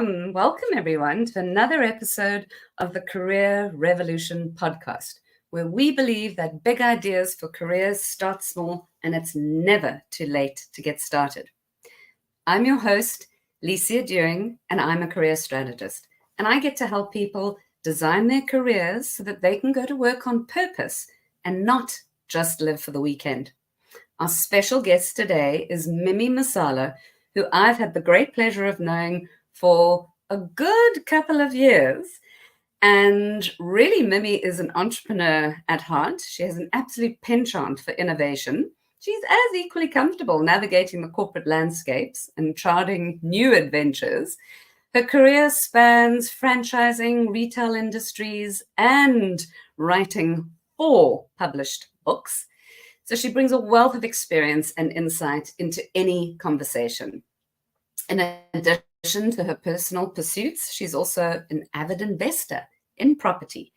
Welcome everyone to another episode of the Career Revolution podcast, where we believe that big ideas for careers start small and it's never too late to get started. I'm your host, Licia Dewing, and I'm a career strategist, and I get to help people design their careers so that they can go to work on purpose and not just live for the weekend. Our special guest today is Mimi Masala, who I've had the great pleasure of knowing for a good couple of years. And really, Mimi is an entrepreneur at heart. She has an absolute penchant for innovation. She's as equally comfortable navigating the corporate landscapes and charting new adventures. Her career spans franchising, retail industries, and writing 4 published books. So she brings a wealth of experience and insight into any conversation. In addition to her personal pursuits, she's also an avid investor in property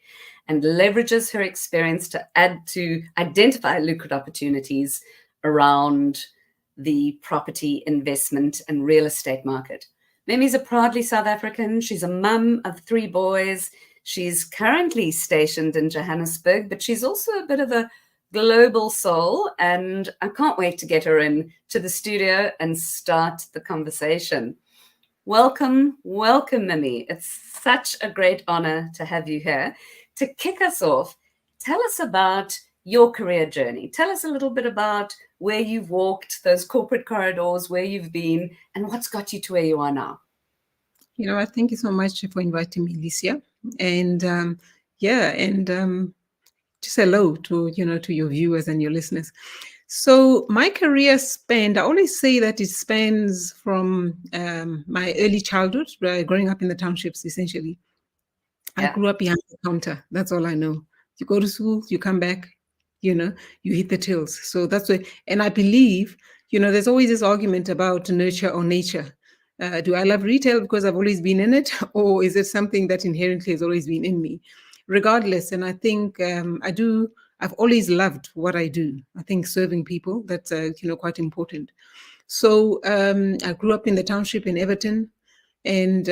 and leverages her experience to identify lucrative opportunities around the property investment and real estate market. Mimi's a proudly South African. She's a mum of 3 boys. She's currently stationed in Johannesburg, but she's also a bit of a global soul, and I can't wait to get her in to the studio and start the conversation. Welcome, Mimi. It's such a great honor to have you here. To kick us off, tell us about your career journey. Tell us a little bit about where you've walked, those corporate corridors, where you've been, and what's got you to where you are now. I thank you so much for inviting me, Licia. And just hello to your viewers and your listeners. So my career spanned, I always say that it spans from my early childhood, growing up in the townships, essentially. Yeah. I grew up behind the counter. That's all I know. You go to school, you come back, you hit the tills. So that's why, and I believe, there's always this argument about nurture or nature. Do I love retail because I've always been in it? Or is it something that inherently has always been in me? Regardless, and I think I've always loved what I do. I think serving people, that's quite important. So I grew up in the township in Everton, and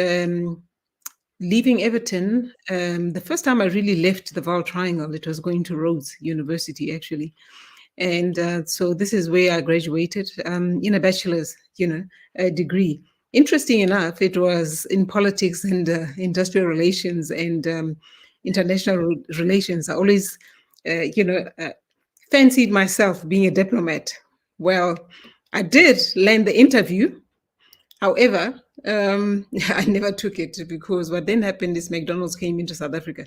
leaving Everton, the first time I really left the Vaal Triangle, it was going to Rhodes University, actually. And so this is where I graduated in a bachelor's, degree. Interesting enough, it was in politics and industrial relations and international relations. I always, fancied myself being a diplomat. Well, I did land the interview. However, I never took it because what then happened is McDonald's came into South Africa,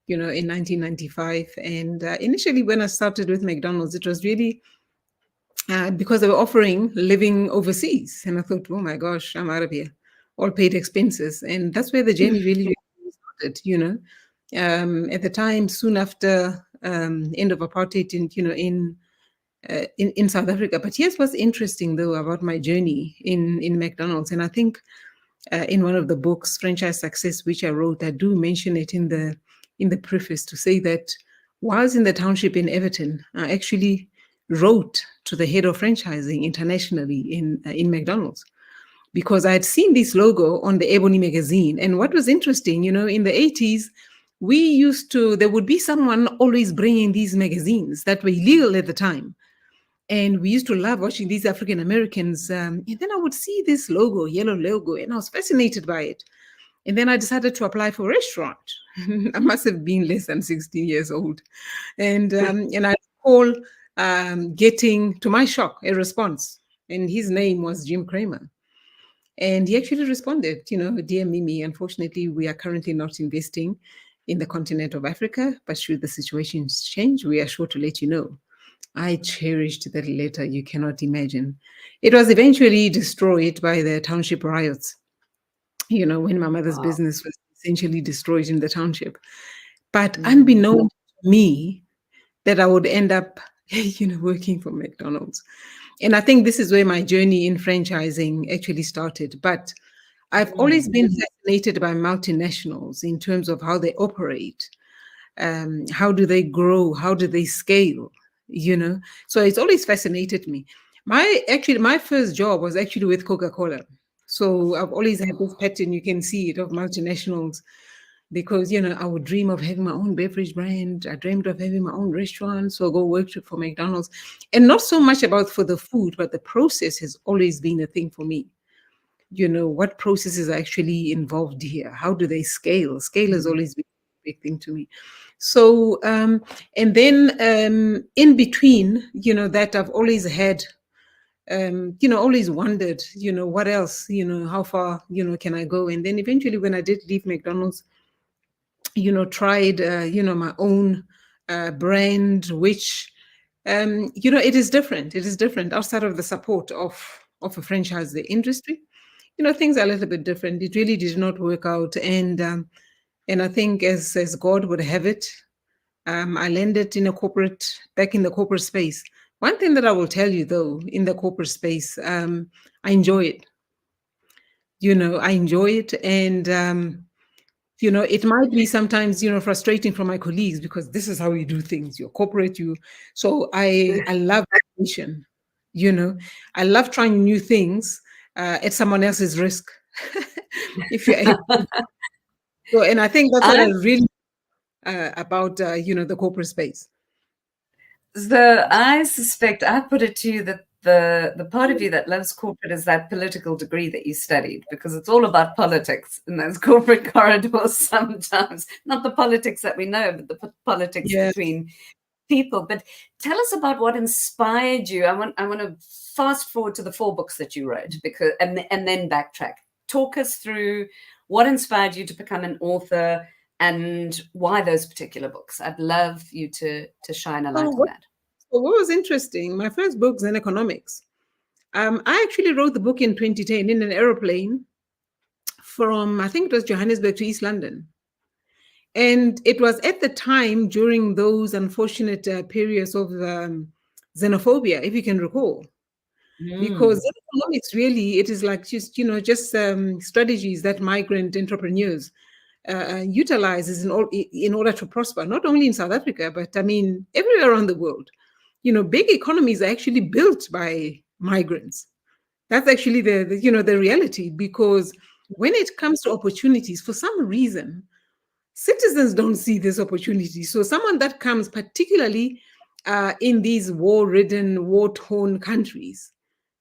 in 1995. And initially when I started with McDonald's, it was really because they were offering living overseas. And I thought, oh my gosh, I'm out of here. All paid expenses. And that's where the journey really started, at the time, soon after end of apartheid in South Africa. But here's what's interesting, though, about my journey in McDonald's. And I think in one of the books, Franchise Success, which I wrote, I do mention it in the preface to say that whilst in the township in Everton, I actually wrote to the head of franchising internationally in McDonald's, because I had seen this logo on the Ebony magazine. And what was interesting, in the 80s, there would be someone always bringing these magazines that were illegal at the time. And we used to love watching these African Americans. And then I would see this logo, yellow logo, and I was fascinated by it. And then I decided to apply for a restaurant. I must have been less than 16 years old. And I recall getting, to my shock, a response. And his name was Jim Kramer. And he actually responded, dear Mimi, unfortunately, we are currently not investing in the continent of Africa, but should the situations change, we are sure to let you know. I cherished that letter, you cannot imagine. It was eventually destroyed by the township riots, when my mother's business was essentially destroyed in the township. But unbeknown to me, that I would end up, working for McDonald's. And I think this is where my journey in franchising actually started. But I've always been fascinated by multinationals in terms of how they operate. How do they grow? How do they scale? So it's always fascinated me. My first job was actually with Coca-Cola. So I've always had this pattern, you can see it, of multinationals, because, I would dream of having my own beverage brand. I dreamed of having my own restaurant. So I go work for McDonald's. And not so much about for the food, but the process has always been a thing for me. What processes are actually involved here? How do they scale? Scale has always been a big thing to me. So, and then in between, that I've always had, always wondered, what else, how far, can I go? And then eventually when I did leave McDonald's, tried, my own brand, which, it is different. It is different outside of the support of a franchise, the industry. Things are a little bit different. It really did not work out. And I think as God would have it, I landed back in the corporate space. One thing that I will tell you though, in the corporate space, I enjoy it. I enjoy it. And, it might be sometimes, frustrating for my colleagues because this is how you do things. You're corporate, so I love innovation. I love trying new things at someone else's risk. If you're so, and I think that's what I really about the corporate space. So I suspect, I put it to you that the part of you that loves corporate is that political degree that you studied, because it's all about politics in those corporate corridors sometimes. Not the politics that we know, but the politics between people. But tell us about what inspired you. I want to fast forward to the 4 books that you wrote, because and then backtrack. Talk us through what inspired you to become an author and why those particular books. I'd love you to shine a light on that. So what was interesting, my first book, Zen Economics, I actually wrote the book in 2010 in an aeroplane from, I think it was Johannesburg to East London. And it was at the time during those unfortunate periods of xenophobia, if you can recall. Because economics really, it is like just strategies that migrant entrepreneurs utilizes in order to prosper, not only in South Africa, but I mean, everywhere around the world. Big economies are actually built by migrants. That's actually the reality, because when it comes to opportunities, for some reason, citizens don't see this opportunity. So someone that comes particularly in these war-ridden, war-torn countries,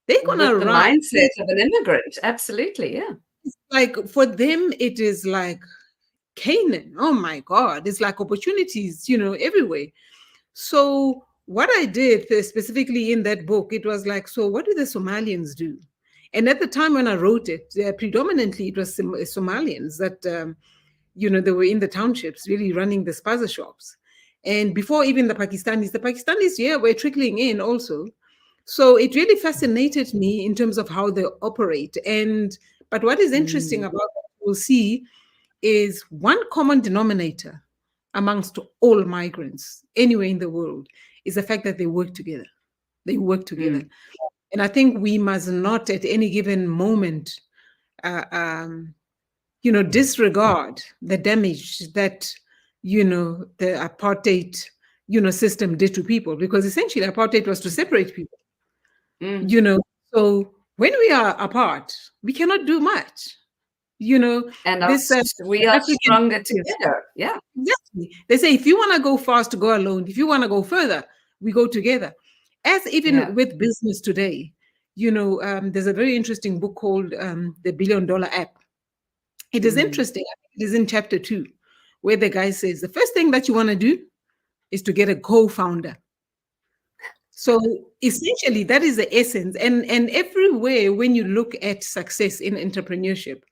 they're gonna with the mindset of an immigrant. Absolutely, yeah. It's like for them, it is like Canaan. Oh my God, it's like opportunities, everywhere. So what I did specifically in that book, it was like, so what do the Somalians do? And at the time when I wrote it, predominantly it was Somalians that, they were in the townships really running the spaza shops. And before even the Pakistanis, yeah, were trickling in also. So it really fascinated me in terms of how they operate. But what is interesting about what we'll see is one common denominator amongst all migrants anywhere in the world is the fact that they work together. They work together. And I think we must not at any given moment, disregard the damage that, the apartheid, system did to people, because essentially apartheid was to separate people. So when we are apart, we cannot do much. And we are stronger together. Yeah, exactly. They say if you want to go fast, go alone. If you want to go further, we go together. As even with business today, there's a very interesting book called The $1 Billion App. It is interesting. It is in chapter 2, where the guy says the first thing that you want to do is to get a co-founder. So essentially, that is the essence. And everywhere when you look at success in entrepreneurship,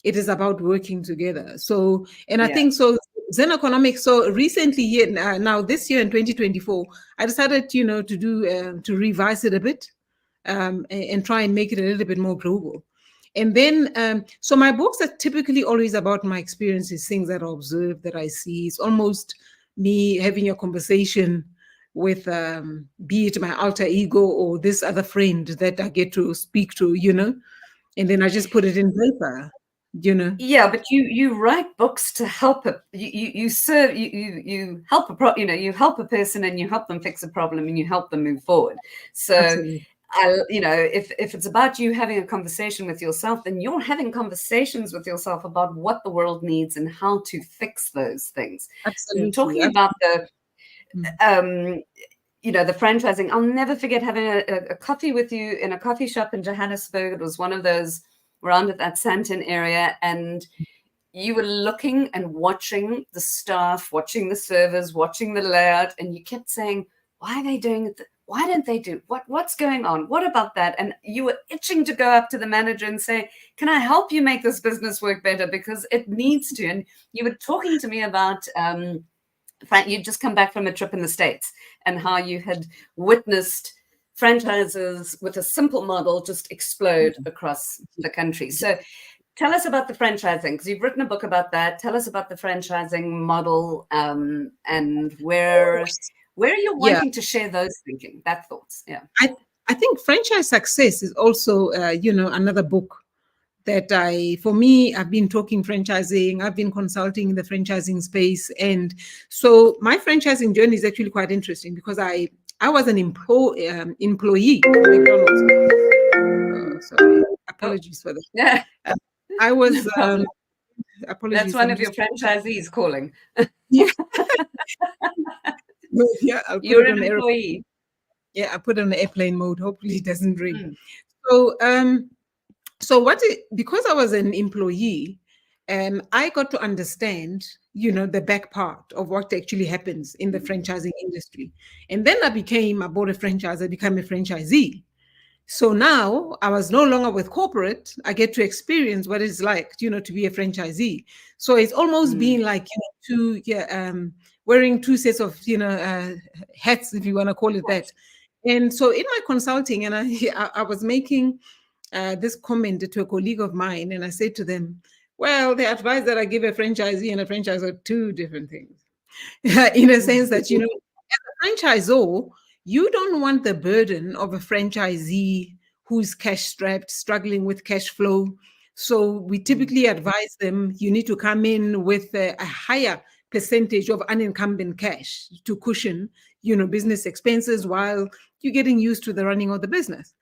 it is about working together. So, and I think so, Zen Economics. So recently, here now this year in 2024, I decided, to revise it a bit and try and make it a little bit more global. And then, so my books are typically always about my experiences, things that I observe, that I see. It's almost me having a conversation with, be it my alter ego or this other friend that I get to speak to, and then I just put it in paper. Yeah, but you write books to help you serve you help you help a person, and you help them fix a problem, and you help them move forward. So Absolutely. if it's about you having a conversation with yourself, then you're having conversations with yourself about what the world needs and how to fix those things. And Absolutely. talking about the Mm. the franchising, I'll never forget having a coffee with you in a coffee shop in Johannesburg. It was one of those around at that Sandton area, and you were looking and watching the staff, watching the servers, watching the layout, and you kept saying, why are they doing it? Why don't they do what's going on? What about that? And you were itching to go up to the manager and say, can I help you make this business work better? Because it needs to. And you were talking to me about you'd just come back from a trip in the States and how you had witnessed franchises with a simple model just explode across the country. So tell us about the franchising, because you've written a book about that. Tell us about the franchising model, and where you're wanting to share those thoughts. Yeah. I think franchise success is also, another book that for me, I've been talking franchising, I've been consulting in the franchising space. And so my franchising journey is actually quite interesting because I was an employee for McDonald's. Sorry, apologies for that. Yeah. I was, apologies. That's one of your franchisees calling. Yeah. I'll put You're it an on employee. Yeah, I put it on airplane mode. Hopefully it doesn't ring. Mm. So because I was an employee, I got to understand, the back part of what actually happens in the franchising industry. And then I bought a franchise, I became a franchisee. So now I was no longer with corporate. I get to experience what it's like, to be a franchisee. So it's almost been like, wearing two sets of, hats, if you want to call it that. And so in my consulting, and I was making this comment to a colleague of mine, and I said to them, well, the advice that I give a franchisee and a franchise are two different things. In a sense that, as a franchisor, you don't want the burden of a franchisee who's cash strapped, struggling with cash flow. So we typically advise them, you need to come in with a higher percentage of unencumbered cash to cushion, business expenses while you're getting used to the running of the business.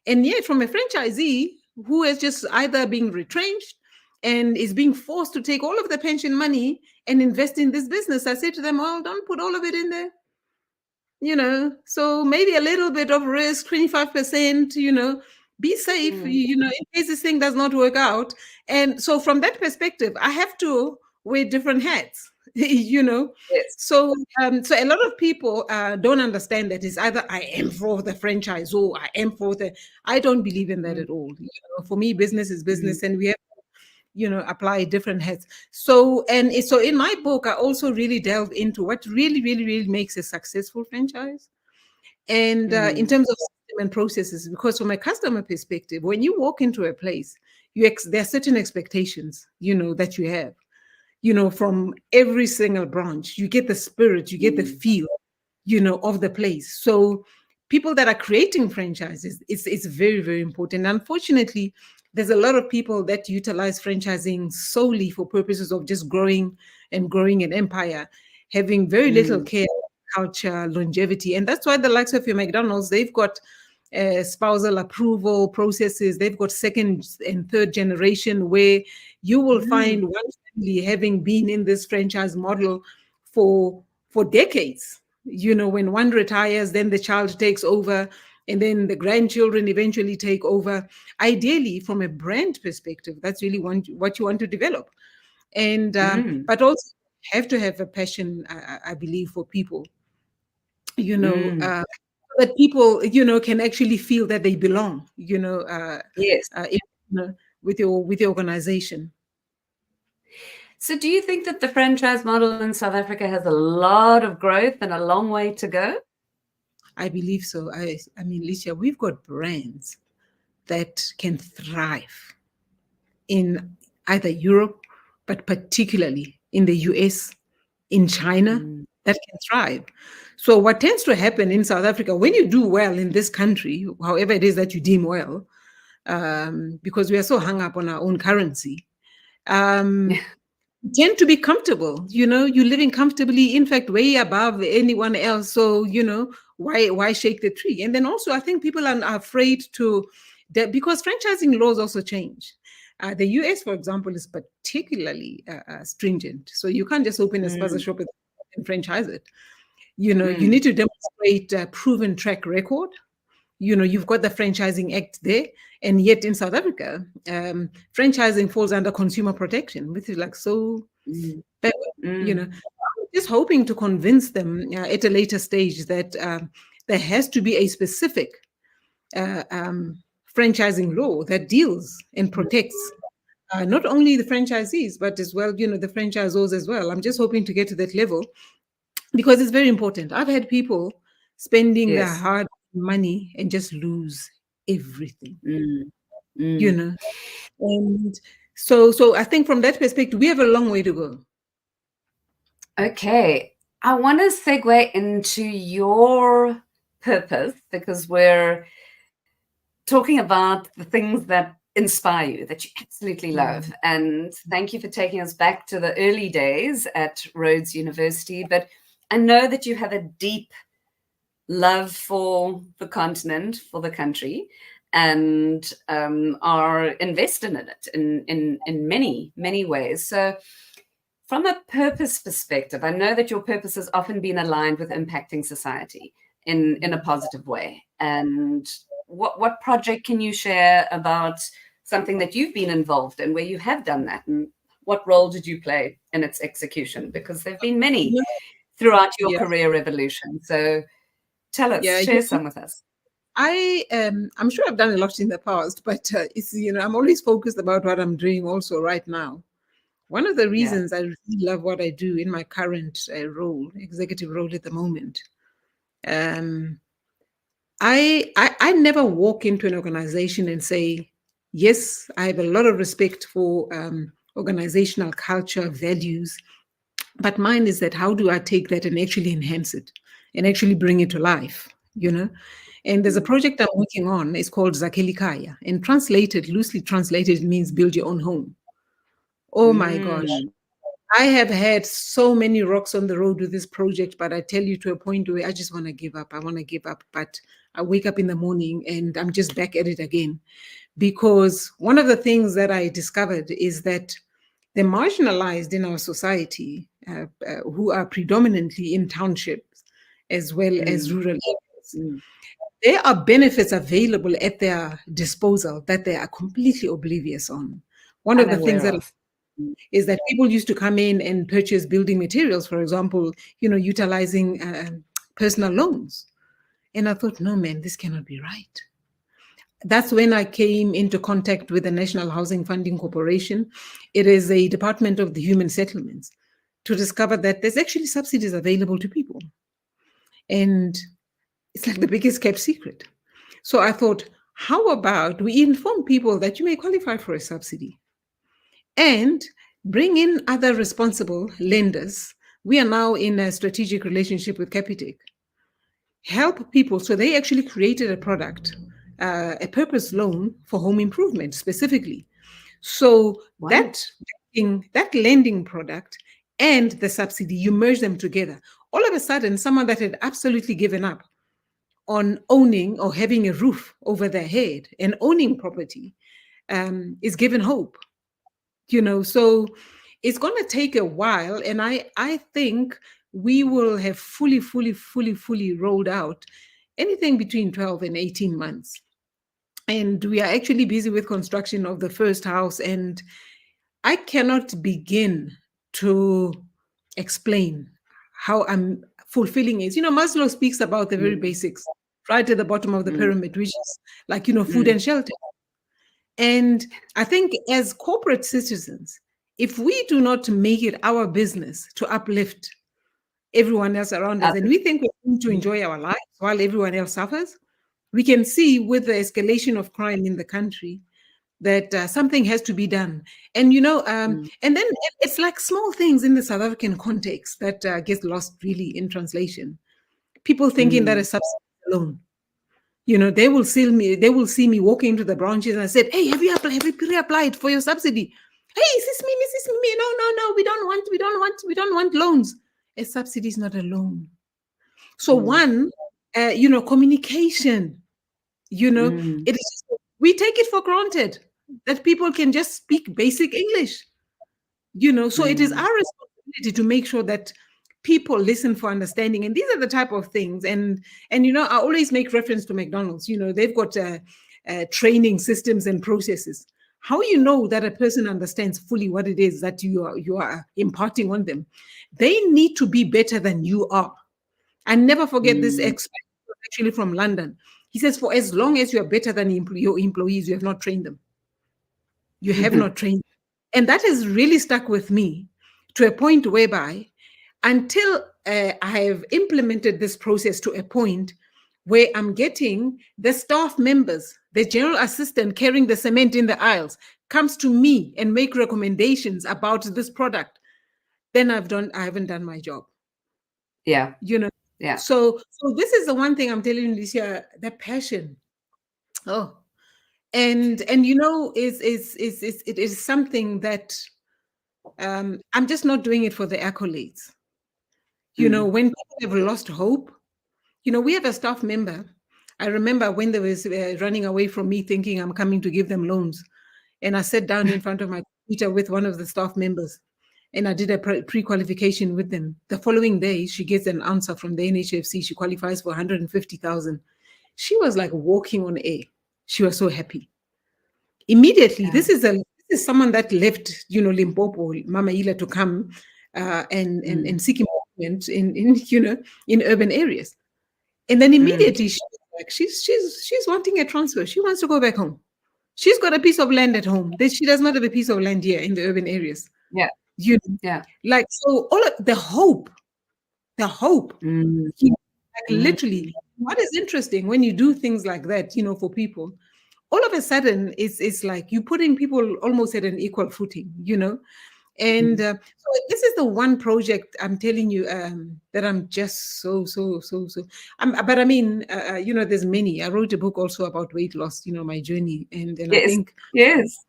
And yet from a franchisee who is just either being retrenched and is being forced to take all of the pension money and invest in this business, I say to them, well, don't put all of it in there. So maybe a little bit of risk, 25%, be safe, in case this thing does not work out. And so from that perspective, I have to wear different hats, Yes. So a lot of people don't understand that it's either I am for the franchise or I don't believe in that at all. For me, business is business, and we have apply different hats. So in my book, I also really delve into what really, really, really makes a successful franchise. And in terms of system and processes, because from a customer perspective, when you walk into a place, there are certain expectations, that you have, from every single branch. You get the spirit, you get the feel, of the place. So people that are creating franchises, it's very, very important. Unfortunately, there's a lot of people that utilize franchising solely for purposes of just growing an empire, having very little care, culture, longevity. And that's why the likes of your McDonald's, they've got spousal approval processes. They've got second and third generation where you will find one family having been in this franchise model for decades. When one retires, then the child takes over, and then the grandchildren eventually take over. Ideally, from a brand perspective, that's really what you want to develop. And but also have to have a passion, I believe, for people. That people, can actually feel that they belong. Yes. With your organization. So do you think that the franchise model in South Africa has a lot of growth and a long way to go? I believe so. I mean, Licia, we've got brands that can thrive in either Europe, but particularly in the US, in China, that can thrive. So what tends to happen in South Africa, when you do well in this country, however it is that you deem well, because we are so hung up on our own currency, tend to be comfortable. You're living comfortably, in fact, way above anyone else. So, why shake the tree? And then also, I think people are afraid to, that because franchising laws also change. The US, for example, is particularly stringent. So you can't just open a spaza Mm, shop and franchise it. You mm, need to demonstrate a proven track record. You've got the Franchising Act there, and yet in South Africa, franchising falls under consumer protection, which is like so mm, bad. mm. I'm just hoping to convince them at a later stage that there has to be a specific uh, um, franchising law that deals and protects not only the franchisees, but as well, the franchisors as well. I'm just hoping to get to that level because it's very important. I've had people spending their Yes. hard money and just lose everything, Mm, you mm. know. And so I think from that perspective, we have a long way to go. Okay. I want to segue into your purpose because we're talking about the things that inspire you, that you absolutely love. Mm. And thank you for taking us back to the early days at Rhodes University. But I know that you have a deep love for the continent, for the country, and are invested in it in many ways. So from a purpose perspective, I know that your purpose has often been aligned with impacting society in a positive way. And what project can you share about something that you've been involved in where you have done that? And what role did you play in its execution? Because there have been many You throughout your Yeah, career evolution. So tell us, yeah. share some with us. I'm sure I've done a lot in the past, but it's I'm always focused about what I'm doing also right now. One of the Yeah. reasons I really love what I do in my current role, executive role at the moment, um, I never walk into an organization and say, yes, I have a lot of respect for organizational culture, values, but mine is that how do I take that and actually enhance it and actually bring it to life, you know? And there's a Mm. project I'm working on. It's called Zakhele Kaya, and loosely translated, it means build your own home. Oh my gosh. Mm. I have had so many rocks on the road with this project, but I tell you to a point where I just want to give up. I want to give up. But I wake up in the morning and I'm just back at it again. Because one of the things that I discovered is that the marginalized in our society, who are predominantly in townships as well as Mm. rural areas, Mm. there are benefits available at their disposal that they are completely oblivious on. One of the things Unaware that of. Mm. is that people used to come in and purchase building materials, for example, utilizing personal loans. And I thought, no, man, this cannot be right. That's when I came into contact with the National Housing Funding Corporation. It is a department of the human settlements, to discover that there's actually subsidies available to people. And it's like the biggest kept secret. So I thought, how about we inform people that you may qualify for a subsidy and bring in other responsible lenders. We are now in a strategic relationship with Capitec. Help people. So they actually created a product, a purpose loan for home improvement specifically. So Wow. that lending product and the subsidy, you merge them together. All of a sudden, someone that had absolutely given up on owning or having a roof over their head and owning property is given hope. So it's going to take a while, and I think we will have fully rolled out anything between 12 and 18 months. And we are actually busy with construction of the first house, and I cannot begin to explain how I'm fulfilling it. Maslow speaks about the very Mm. basics right at the bottom of the Mm. pyramid, which is like, food Mm. and shelter. And I think as corporate citizens, if we do not make it our business to uplift everyone else around us, and we Others. think we're going to Mm. enjoy our lives while everyone else suffers, we can see with the escalation of crime in the country that something has to be done. And Mm. and then it's like small things in the South African context that gets lost really in translation. People thinking that a Mm. subsidy alone, they will see me walking into the branches and I said, hey, have you pre-applied for your subsidy? Hey, sis Mimi, no, we don't want loans. A subsidy is not a loan. So Mm. one, communication, Mm. it is just, we take it for granted that people can just speak basic English, so it is Mm. our responsibility to make sure that people listen for understanding. And these are the type of things. And I always make reference to McDonald's. They've got training systems and processes. How you know that a person understands fully what it is that you are imparting on them? They need to be better than you are. I never forget this Mm. expert, actually from London. He says, for as long as you are better than your employees, you have not trained them. You have not trained. And that has really stuck with me to a point whereby, until I have implemented this process to a point where I'm getting the staff members, the general assistant carrying the cement in the aisles, comes to me and make recommendations about this product, then I haven't done my job. Yeah. You know. Yeah. So this is the one thing I'm telling you, Alicia, the passion. Oh, and it is something that I'm just not doing it for the accolades. Mm. When people have lost hope, we have a staff member. I remember when they was running away from me thinking I'm coming to give them loans. And I sat down in front of my computer with one of the staff members and I did a pre-qualification with them. The following day, she gets an answer from the NHFC. She qualifies for 150,000. She was like walking on air. She was so happy. Immediately, Yeah. this is someone that left, Limpopo, Mama Ila, to come and Mm. seek employment in urban areas. And then Mm. immediately she's wanting a transfer. She wants to go back home. She's got a piece of land at home. She does not have a piece of land here in the urban areas. Yeah. You know, Yeah. like, so all of the hope, Mm. like, Mm. literally. What is interesting when you do things like that, for people, all of a sudden it's like you're putting people almost at an equal footing. And Mm. so this is the one project I'm telling you, that I'm just so. But I mean, there's many. I wrote a book also about weight loss, my journey, and then I Yes. think Yes.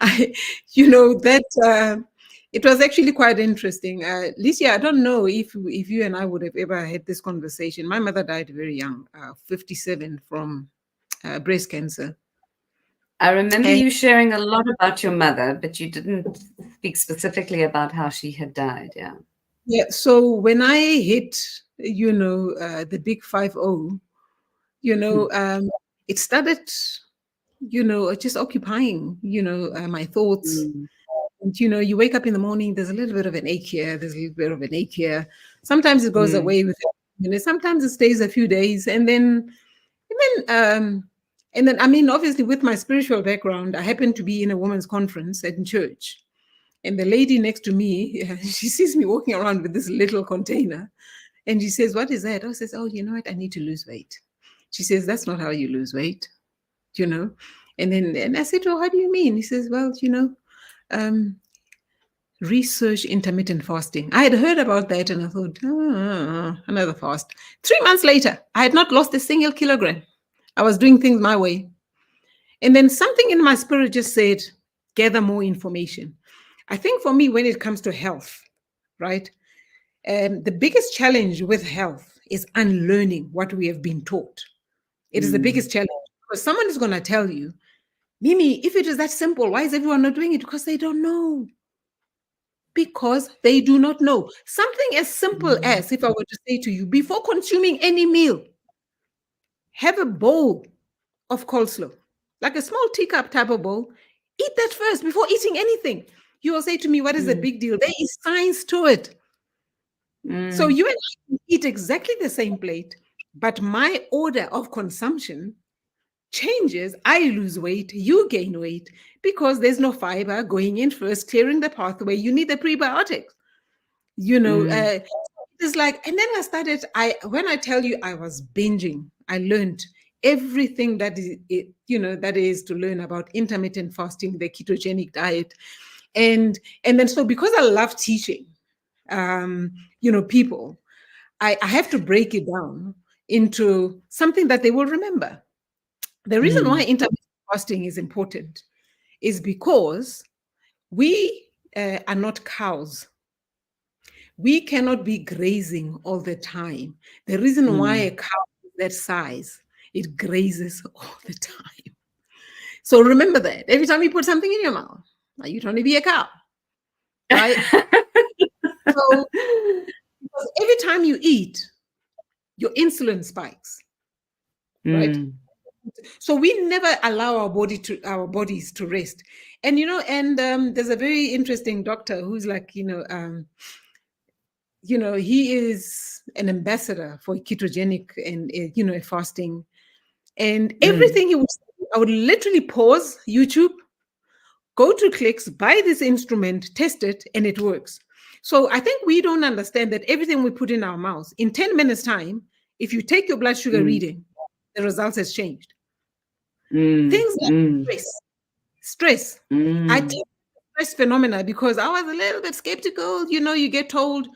I, that it was actually quite interesting. Licia, I don't know if you and I would have ever had this conversation. My mother died very young, 57, from breast cancer. I remember And you sharing a lot about your mother, but you didn't speak specifically about how she had died. Yeah. yeah, so when I hit, the big 50, Hmm. it started, just occupying, my thoughts. Mm. And, you wake up in the morning, there's a little bit of an ache here, there's a little bit of an ache here. Sometimes it goes Mm. away with, sometimes it stays a few days. And then, I mean, obviously, with my spiritual background, I happened to be in a women's conference at church. And the lady next to me, she sees me walking around with this little container. And she says, "What is that?" I says, "Oh, you know what? I need to lose weight." She says, "That's not how you lose weight, you know." And I said, "Oh, how do you mean?" He says, "Well, um, research intermittent fasting." I had heard about that and I thought, another fast. 3 months later, I had not lost a single kilogram. I was doing things my way. And then something in my spirit just said, gather more information. I think for me, when it comes to health, right, the biggest challenge with health is unlearning what we have been taught. It is the Mm. biggest challenge because someone is going to tell you, Mimi, if it is that simple, why is everyone not doing it? Because they don't know. Because they do not know. Something as simple Mm. as, if I were to say to you, before consuming any meal, have a bowl of coleslaw, like a small teacup type of bowl. Eat that first before eating anything. You will say to me, what is the Mm. big deal? There is science to it. So Mm. you and I can eat exactly the same plate, but my order of consumption changes. I lose weight, you gain weight because there's no fiber going in first, clearing the pathway. You need the prebiotics. Mm. It's like, and then when I tell you I was binging, I learned everything that is to learn about intermittent fasting, the ketogenic diet. And then, so because I love teaching, people, I have to break it down into something that they will remember. The reason why Mm. intermittent fasting is important is because We are not cows. We cannot be grazing all the time. The reason why a cow is that size, it grazes all the time. So remember that every time you put something in your mouth, are you trying to be a cow? Right? So because every time you eat, your insulin spikes, right? So we never allow our bodies to rest. And there's a very interesting doctor who's like, he is an ambassador for ketogenic and fasting. And everything he would say, I would literally pause YouTube, go to Clicks, buy this instrument, test it, and it works. So I think we don't understand that everything we put in our mouths, in 10 minutes time, if you take your blood sugar reading, the results has changed. Things like stress. I take stress phenomena because I was a little bit skeptical. You get told,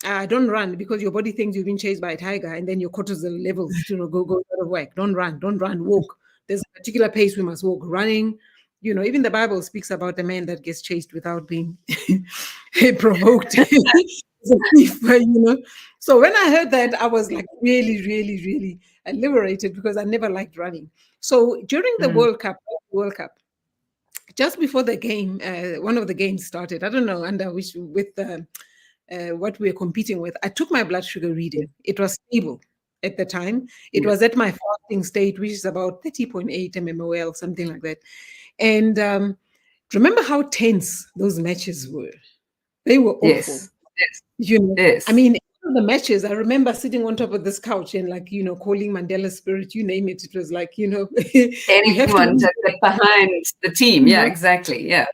don't run because your body thinks you've been chased by a tiger, and then your cortisol levels go out of whack. Don't run, walk. There's a particular pace we must walk. Running, even the Bible speaks about a man that gets chased without being provoked. So when I heard that, I was like really, really, really liberated because I never liked running. So during the World Cup, just before the game, one of the games started. I don't know under which with what we were competing with. I took my blood sugar reading. It was stable at the time. It was at my fasting state, which is about 30.8 mmol, something like that. And remember how tense those matches were? They were awful. Yes. I mean, the matches, I remember sitting on top of this couch and calling Mandela spirit, you name it. It was like, we have to get behind the team. Yeah, exactly. Yeah.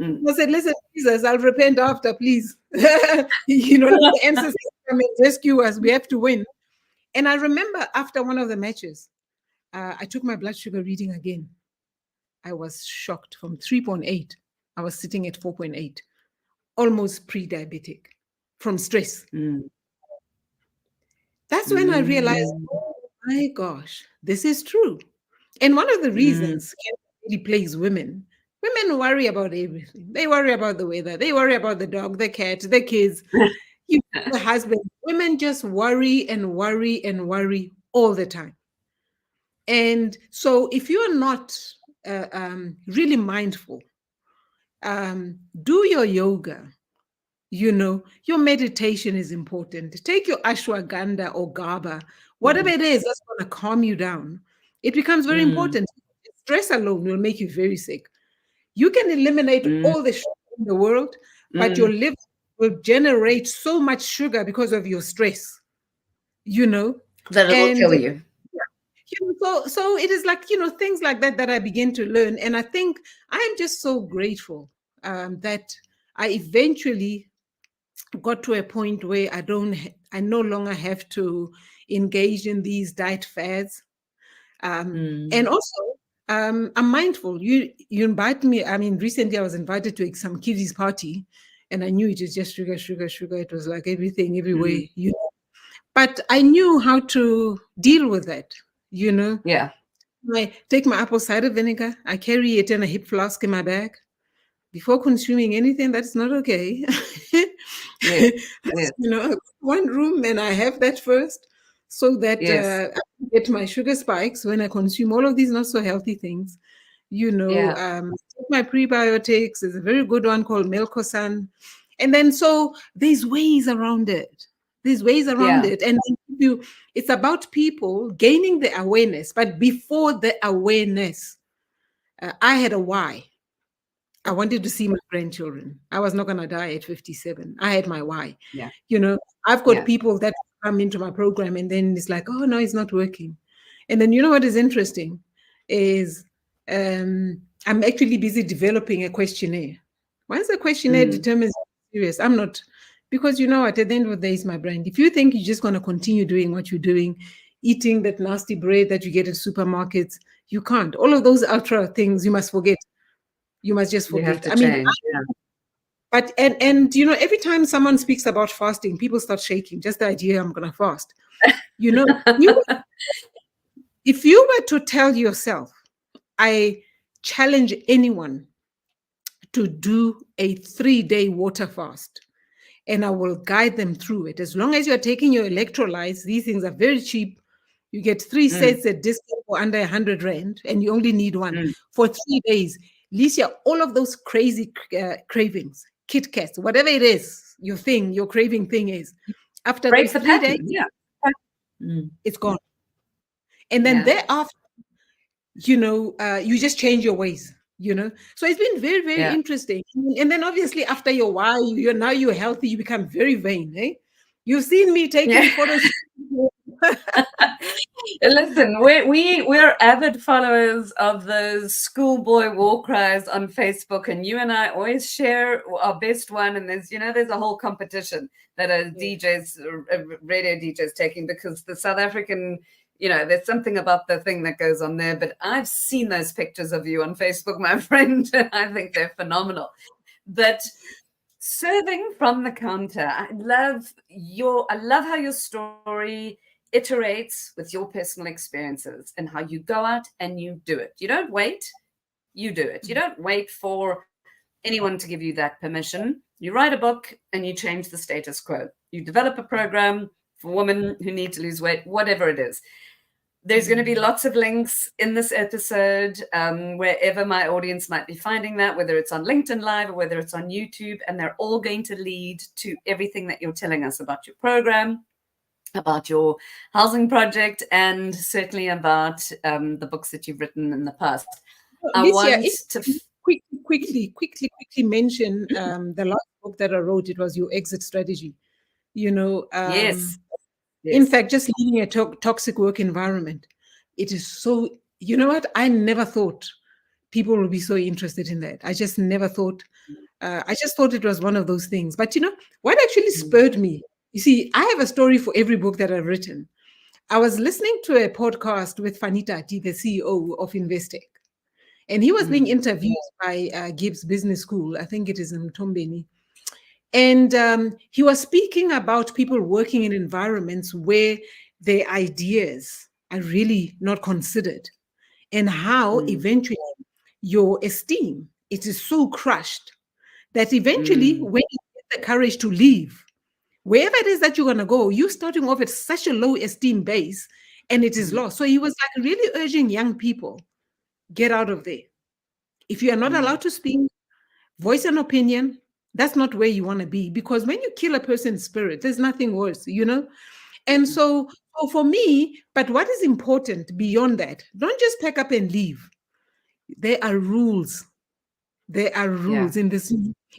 I said, listen, Jesus, I'll repent after, please. Let the ancestors come and rescue us. We have to win. And I remember after one of the matches, I took my blood sugar reading again. I was shocked. From 3.8, I was sitting at 4.8, almost pre-diabetic from stress. That's when I realized, oh my gosh, this is true. And one of the reasons cancer really plagues women worry about everything. They worry about the weather. They worry about the dog, the cat, the kids, the husband. Women just worry and worry and worry all the time. And so if you are not really mindful, do your yoga. Your meditation is important. Take your ashwagandha or GABA, whatever it is that's going to calm you down. It becomes very important. Stress alone will make you very sick. You can eliminate all the sugar in the world, but your liver will generate so much sugar because of your stress, that it will kill you. So it is like, things like that I begin to learn. And I think I'm just so grateful that I eventually got to a point where I no longer have to engage in these diet fads. And also, I'm mindful. You invite me. I mean, recently I was invited to some kiddies party, and I knew it was just sugar. It was like everything, everywhere. But I knew how to deal with that. Yeah. I take my apple cider vinegar. I carry it in a hip flask in my bag. Before consuming anything, that's not okay. Yes. One room, and I have that first, so that I get my sugar spikes when I consume all of these not so healthy things. My prebiotics. There's a very good one called Melcosan, and then so there's ways around it. And it's about people gaining the awareness. But before the awareness, I had a why. I wanted to see my grandchildren. I was not going to die at 57. I had my why. Yeah. I've got people that come into my program and then it's like, oh, no, it's not working. And then what is interesting is I'm actually busy developing a questionnaire. Once the questionnaire determines I'm serious, I'm not, because at the end of the day, it's my brand. If you think you're just going to continue doing what you're doing, eating that nasty bread that you get in supermarkets, you can't. All of those ultra things, you must forget. You must just forget. Change, but every time someone speaks about fasting, people start shaking. Just the idea I'm going to fast. If you were to tell yourself, I challenge anyone to do a 3-day water fast. And I will guide them through it. As long as you're taking your electrolytes, these things are very cheap. You get 3 sets at discount for under 100 Rand, and you only need one for 3 days. Licia, all of those crazy cravings, Kit Kats, whatever it is, your craving thing is, after Break those the 3 pattern. days, Yeah. it's gone. And then thereafter, you just change your ways, So it's been very, very interesting. And then obviously after a while, you're healthy, you become very vain, eh? You've seen me taking photos. Listen, we're avid followers of those schoolboy war cries on Facebook, and you and I always share our best one. And there's a whole competition that DJs, radio DJs, taking, because the South African, there's something about the thing that goes on there. But I've seen those pictures of you on Facebook, my friend, and I think they're phenomenal. But serving from the counter, I love how your story iterates with your personal experiences and how you go out and you do it. You don't wait, you do it. You don't wait for anyone to give you that permission. You write a book and you change the status quo. You develop a program for women who need to lose weight, whatever it is. There's going to be lots of links in this episode, wherever my audience might be finding that, whether it's on LinkedIn Live or whether it's on YouTube, and they're all going to lead to everything that you're telling us about your program, about your housing project, and certainly about the books that you've written in the past. Quickly mention the last book that I wrote. It was Your Exit Strategy. Yes. In fact, just leaving a toxic work environment, it is so, you know what? I never thought people would be so interested in that. I just never thought, I just thought it was one of those things. But what actually spurred me? You see, I have a story for every book that I've written. I was listening to a podcast with Fanita, the CEO of Investec, and he was being interviewed by Gibbs Business School. I think it is in Mtombeni. And he was speaking about people working in environments where their ideas are really not considered, and how eventually your esteem, it is so crushed that eventually when you get the courage to leave, wherever it is that you're going to go, you're starting off at such a low esteem base and it is lost. So he was like really urging young people, get out of there. If you are not allowed to speak, voice an opinion, that's not where you want to be, because when you kill a person's spirit, there's nothing worse, And so for me, but what is important beyond that, don't just pack up and leave. There are rules. There are rules in this.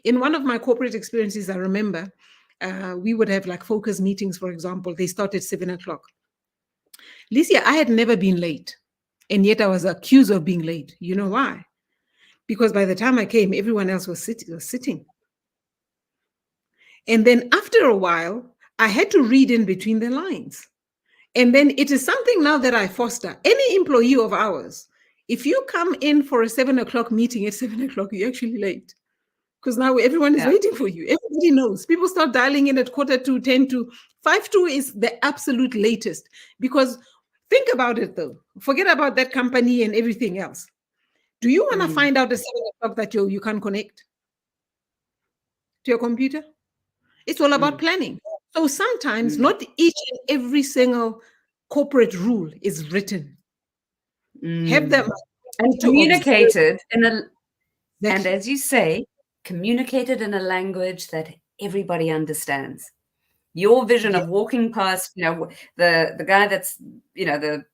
In one of my corporate experiences, I remember we would have like focus meetings, for example. They start at 7:00. Licia, I had never been late, and yet I was accused of being late. You know why? Because by the time I came, everyone else was sitting. And then after a while, I had to read in between the lines. And then it is something now that I foster. Any employee of ours, if you come in for a 7:00 meeting at 7:00, you're actually late. Because now everyone is waiting for you. Everybody knows. People start dialing in at 1:45, 10:45. 5:45 is the absolute latest. Because think about it though. Forget about that company and everything else. Do you want to find out at 7:00 that you can't connect to your computer? It's all about planning. So sometimes not each and every single corporate rule is written. Have them and communicated and as you say, communicated in a language that everybody understands. Your vision of walking past, the guy that's, the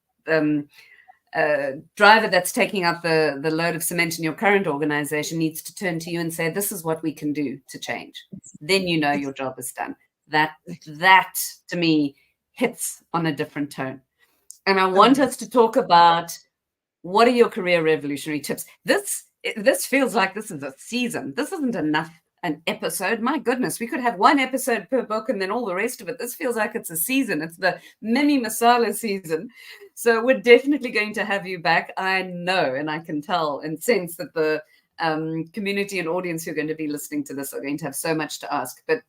driver that's taking up the load of cement in your current organization needs to turn to you and say, this is what we can do to change. Then your job is done. That to me hits on a different tone. And I want us to talk about, what are your career revolutionary tips? This feels like this is a season. This isn't an episode. My goodness, we could have one episode per book and then all the rest of it. This feels like it's a season. It's the Mimi Masala season. So we're definitely going to have you back. I know, and I can tell and sense that the community and audience who are going to be listening to this are going to have so much to ask. But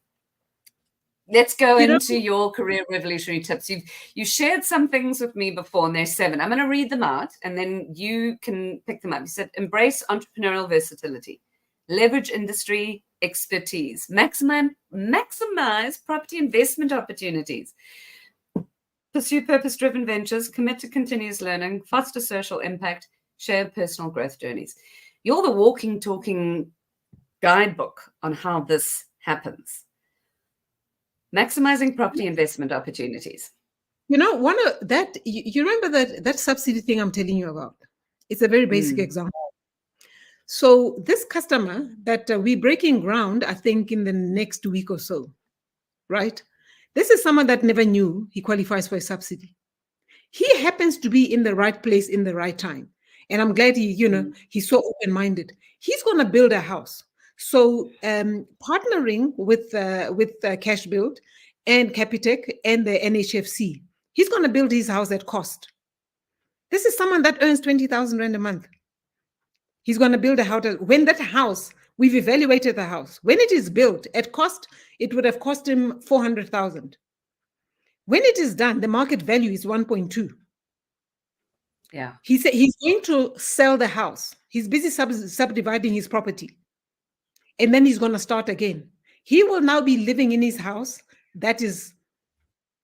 let's go into your career revolutionary tips. You shared some things with me before, and there's 7. I'm going to read them out, and then you can pick them up. You said, embrace entrepreneurial versatility. leverage industry expertise, maximize property investment opportunities, pursue purpose-driven ventures, commit to continuous learning, foster social impact, share personal growth journeys. You're the walking, talking guidebook on how this happens. Maximizing property investment opportunities. One of that, you remember that subsidy thing I'm telling you about? It's a very basic example. So this customer that we're breaking ground, I think in the next week or so, right? This is someone that never knew he qualifies for a subsidy. He happens to be in the right place in the right time. And I'm glad he's so open-minded. He's going to build a house. So partnering with Cash Build and Capitec and the NHFC, he's going to build his house at cost. This is someone that earns 20,000 Rand a month. He's going to build a house. When that house, we've evaluated the house. When it is built at cost, it would have cost him 400,000. When it is done, the market value is 1.2. Yeah. He said he's going to sell the house. He's busy subdividing his property. And then he's going to start again. He will now be living in his house that is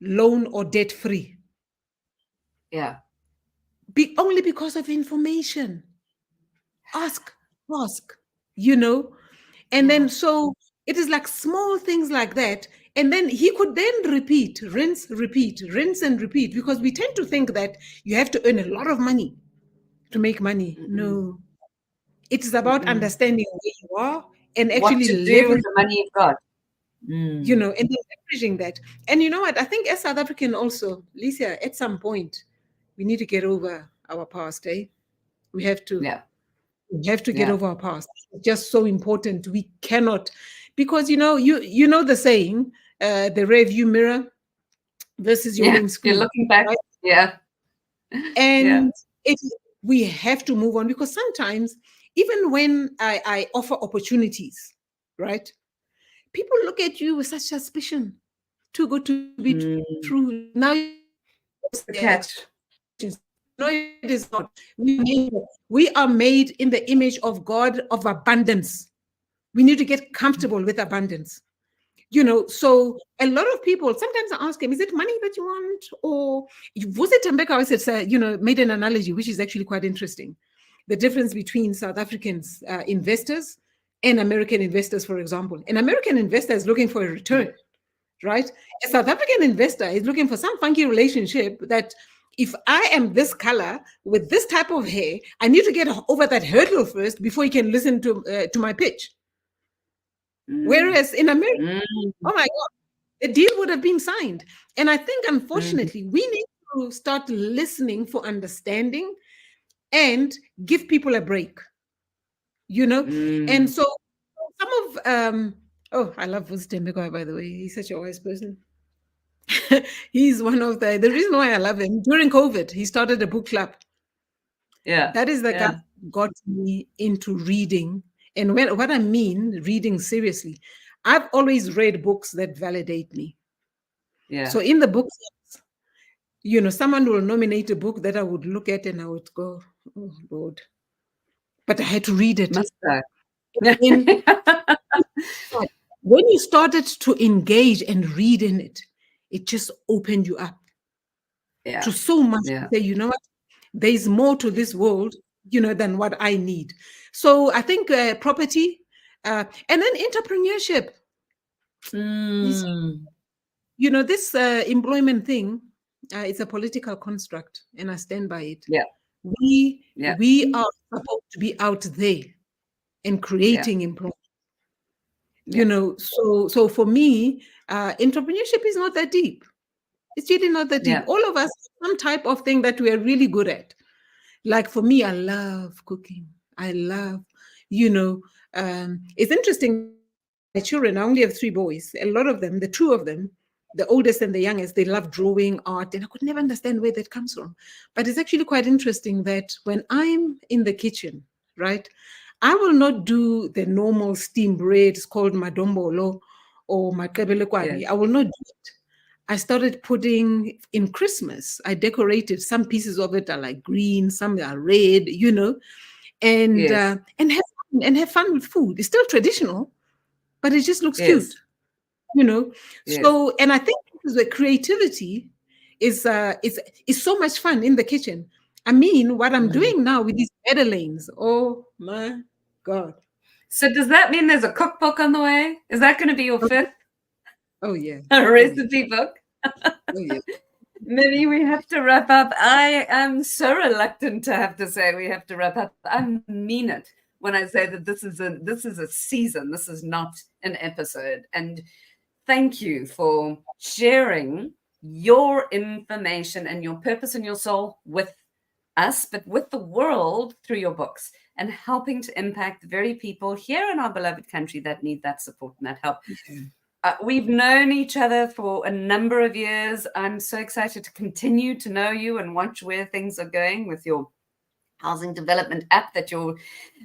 loan or debt free. Yeah. Only because of information. Ask. And then so it is like small things like that. And then he could then repeat, rinse, and repeat, because we tend to think that you have to earn a lot of money to make money. No. It is about understanding where you are and actually what to do with the money you've got. And then leveraging that. And you know what? I think as South African also, Lisa, at some point, we need to get over our past, eh? We have to. Yeah. We have to get over our past. It's just so important. We cannot, because you know the saying, the rear view mirror versus your main screen. You're looking back. Right? Yeah. And we have to move on, because sometimes, even when I offer opportunities, right, people look at you with such suspicion. Too good to be true. Now the catch. No, it is not. We are made in the image of God of abundance. We need to get comfortable with abundance. So a lot of people, sometimes I ask him, is it money that you want? Or was it Mbeka always made an analogy, which is actually quite interesting. The difference between South Africans investors and American investors, for example. An American investor is looking for a return, right? A South African investor is looking for some funky relationship that, if I am this color with this type of hair, I need to get over that hurdle first before you can listen to my pitch. Whereas in America, oh my God, the deal would have been signed. And I think, unfortunately, we need to start listening for understanding and give people a break, And so some of, I love Tembeka, by the way. He's such a wise person. He's one of the reason why I love him. During COVID, he started a book club. Yeah. That is the guy who got me into reading. And what I mean, reading seriously, I've always read books that validate me. Yeah. So in the books, someone will nominate a book that I would look at and I would go, oh Lord. But I had to read it. When you started to engage and read in it, it just opened you up to so much. Say, you know what? There's more to this world, than what I need. So I think property and then entrepreneurship. This employment thing, it's a political construct, and I stand by it. Yeah. We are supposed to be out there and creating employment. So for me, entrepreneurship is not that deep. It's really not that deep. All of us, some type of thing that we are really good at. Like for me, I love cooking. I love, it's interesting. My children, I only have 3 boys. A lot of them, the 2 of them, the oldest and the youngest, they love drawing, art, and I could never understand where that comes from. But it's actually quite interesting that when I'm in the kitchen, right, I will not do the normal steamed bread. It's called madombolo or makebelekwani. I will not do it. I started putting, in Christmas, I decorated, some pieces of it are like green, some are red, and have and have fun with food. It's still traditional, but it just looks cute, Yes. you know. Yes. So, and I think the creativity is so much fun in the kitchen. I mean, what I'm Mm. doing now with these madeleines, oh my God. So does that mean there's a cookbook on the way? Is that going to be your Oh, fifth oh yeah. Oh yeah. recipe book? Oh yeah. Maybe we have to wrap up. I am so reluctant to have to say we have to wrap up. I mean it when I say that this is a season. This is not an episode. And thank you for sharing your information and your purpose and your soul with us, but with the world through your books and helping to impact the very people here in our beloved country that need that support and that help. Yeah. We've known each other for a number of years. I'm so excited to continue to know you and watch where things are going with your housing development app that you're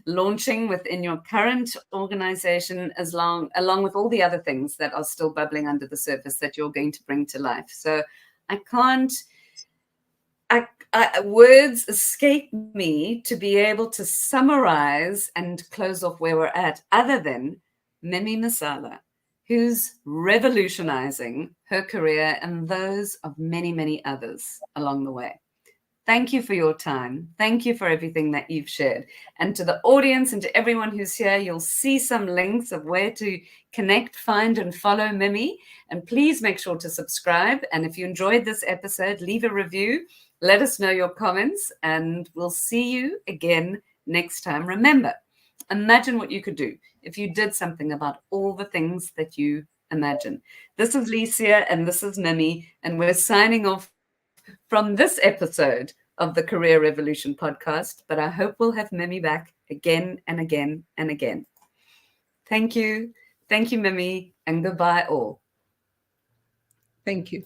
launching within your current organization, along with all the other things that are still bubbling under the surface that you're going to bring to life. So I can't, words escape me to be able to summarize and close off where we're at, other than Mimi Masala, who's revolutionizing her career and those of many, many others along the way. Thank you for your time. Thank you for everything that you've shared. And to the audience and to everyone who's here, you'll see some links of where to connect, find, and follow Mimi. And please make sure to subscribe. And if you enjoyed this episode, leave a review. Let us know your comments, and we'll see you again next time. Remember, imagine what you could do if you did something about all the things that you imagine. This is Licia, and this is Mimi, and we're signing off from this episode of the Career Revolution podcast, but I hope we'll have Mimi back again and again and again. Thank you. Thank you, Mimi, and goodbye all. Thank you.